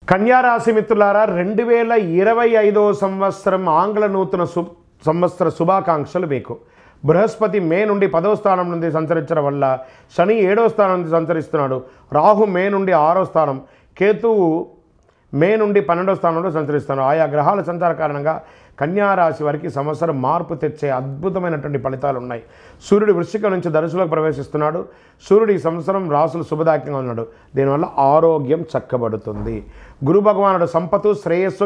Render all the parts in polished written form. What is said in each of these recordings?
కన్యా రాశి మిత్రులారా 2025 సంవత్సరం ఆంగ్ల నూతన సంవత్సర శుభాకాంక్షలు మీకు. బృహస్పతి మే నుండి 10వ స్థానం నుండి సంచరించడం వల్ల శని 7వ స్థానం నుండి సంచరిస్తున్నాడు. రాహు మే నుండి 6వ స్థానం, కేతువు మే నుండి 12వ స్థానంలో సంచరిస్తున్నాడు. ఆయా గ్రహాల సంచార కారణంగా కన్యా రాశి వారికి సంవత్సరం మార్పు తెచ్చే అద్భుతమైనటువంటి ఫలితాలు ఉన్నాయి. సూర్యుడు వృశ్చికం నుంచి ధనుసులోకి ప్రవేశిస్తున్నాడు. సూర్యుడు ఈ సంవత్సరం రాసులు శుభదాయకంగా ఉన్నాడు. దీనివల్ల ఆరోగ్యం చక్కబడుతుంది. గురు భగవానుడు సంపత్తు, శ్రేయస్సు,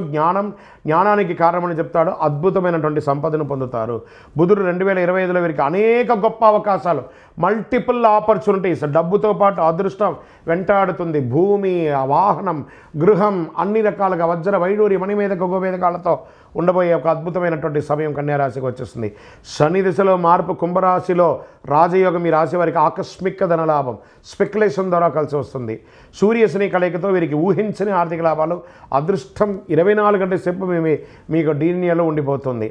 జ్ఞానానికి కారణమని చెప్తాడు. అద్భుతమైనటువంటి సంపదను పొందుతారు. బుధుడు 2025లో వీరికి అనేక గొప్ప అవకాశాలు, మల్టిపుల్ ఆపర్చునిటీస్, డబ్బుతో పాటు అదృష్టం వెంటాడుతుంది. భూమి, వాహనం, గృహం, అన్ని రకాలుగా వజ్ర వైడూరి మణిమేధక గోమేధకాలతో ఉండబోయే ఒక అద్భుతమైనటువంటి సమయం కన్యారాశికి వచ్చేస్తుంది. శని దిశలో మార్పు, కుంభరాశిలో రాజయోగం ఈ రాశి వారికి ఆకస్మిక ధనలాభం, స్పెక్యులేషన్ ద్వారా కలిసి వస్తుంది. సూర్యశని కలయికతో వీరికి ఊహించని ఆర్థిక లాభాలు, అదృష్టం 24 గంటల సేపు మీకు డీనియాలో ఉండిపోతుంది.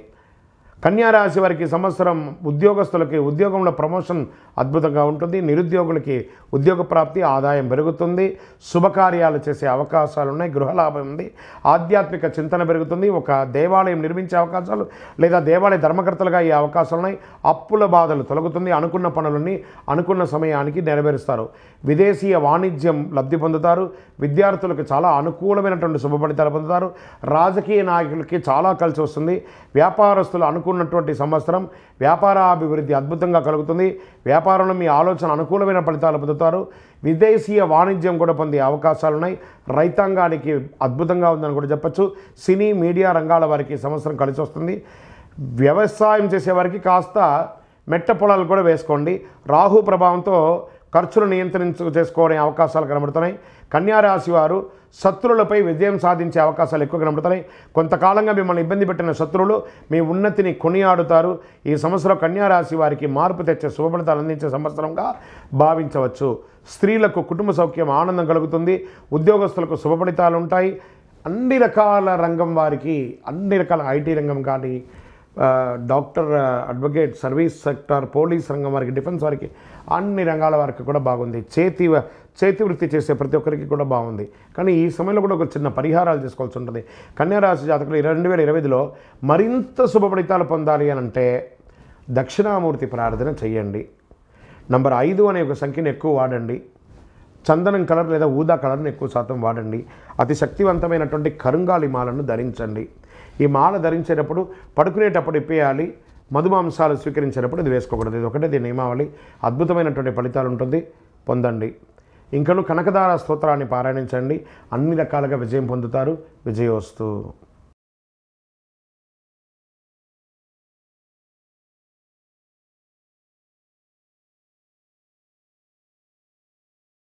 కన్యారాశి వారికి సంవత్సరం ఉద్యోగస్తులకి ఉద్యోగంలో ప్రమోషన్ అద్భుతంగా ఉంటుంది. నిరుద్యోగులకి ఉద్యోగ ప్రాప్తి, ఆదాయం పెరుగుతుంది. శుభకార్యాలు చేసే అవకాశాలు ఉన్నాయి. గృహలాభం ఉంది. ఆధ్యాత్మిక చింతన పెరుగుతుంది. ఒక దేవాలయం నిర్మించే అవకాశాలు లేదా దేవాలయ ధర్మకర్తలుగా ఈ అవకాశాలు ఉన్నాయి. అప్పుల బాధలు తొలగుతుంది. అనుకున్న పనులన్నీ అనుకున్న సమయానికి నెరవేరుస్తారు. విదేశీయ వాణిజ్యం లబ్ధి పొందుతారు. విద్యార్థులకు చాలా అనుకూలమైనటువంటి శుభ ఫలితాలు పొందుతారు. రాజకీయ నాయకులకి చాలా కలిసి వస్తుంది. వ్యాపారస్తులు అనుకున్నటువంటి సంవత్సరం వ్యాపారాభివృద్ధి అద్భుతంగా కలుగుతుంది. వ్యాపారంలో మీ ఆలోచన అనుకూలమైన ఫలితాలు పొందుతారు. విదేశీయ వాణిజ్యం కూడా పొందే అవకాశాలు ఉన్నాయి. రైతాంగానికి అద్భుతంగా ఉందని కూడా చెప్పచ్చు. సినీ, మీడియా రంగాల వారికి సంవత్సరం కలిసి వస్తుంది. వ్యవసాయం చేసేవారికి కాస్త మెట్ట పొలాలు కూడా వేసుకోండి. రాహు ప్రభావంతో ఖర్చులు చేసుకోవడం అవకాశాలు కనబడుతున్నాయి. కన్యారాశి వారు శత్రువులపై విజయం సాధించే అవకాశాలు ఎక్కువ కనబడుతున్నాయి. కొంతకాలంగా మిమ్మల్ని ఇబ్బంది పెట్టిన శత్రువులు మీ ఉన్నతిని కొనియాడుతారు. ఈ సంవత్సరం కన్యారాశి వారికి మార్పు తెచ్చే శుభ ఫలితాలు అందించే సంవత్సరంగా భావించవచ్చు. స్త్రీలకు కుటుంబ సౌఖ్యం, ఆనందం కలుగుతుంది. ఉద్యోగస్తులకు శుభ ఫలితాలు ఉంటాయి. అన్ని రకాల రంగం వారికి, అన్ని రకాల ఐటీ రంగం కానీ, doctor, advocate, service sector, police రంగం వారికి, డిఫెన్స్ వారికి, అన్ని రంగాల వారికి కూడా బాగుంది. చేతి వృత్తి చేసే ప్రతి ఒక్కరికి కూడా బాగుంది. కానీ ఈ సమయంలో కూడా ఒక చిన్న పరిహారాలు చేసుకోవాల్సి ఉంటుంది. కన్యారాశి జాతకులు 2025లో మరింత శుభ ఫలితాలు పొందాలి అని అంటే దక్షిణామూర్తి ప్రార్థన చేయండి. నంబర్ 5 అనే ఒక సంఖ్యను ఎక్కువ వాడండి. చందనం కలర్ లేదా ఊదా కలర్ని ఎక్కువ శాతం వాడండి. అతి శక్తివంతమైనటువంటి కరుంగాలి మాలను ధరించండి. ఈ మాల ధరించేటప్పుడు పడుకునేటప్పుడు ఇప్పేయాలి. మధుమాంసాలు స్వీకరించేటప్పుడు ఇది వేసుకోకూడదు. ఇది ఒకటే దీని నియమావళి. అద్భుతమైనటువంటి ఫలితాలు ఉంటుంది, పొందండి. ఇంకను కనకదార స్తోత్రాన్ని పారాయణించండి. అన్ని రకాలుగా విజయం పొందుతారు. విజయోస్తు.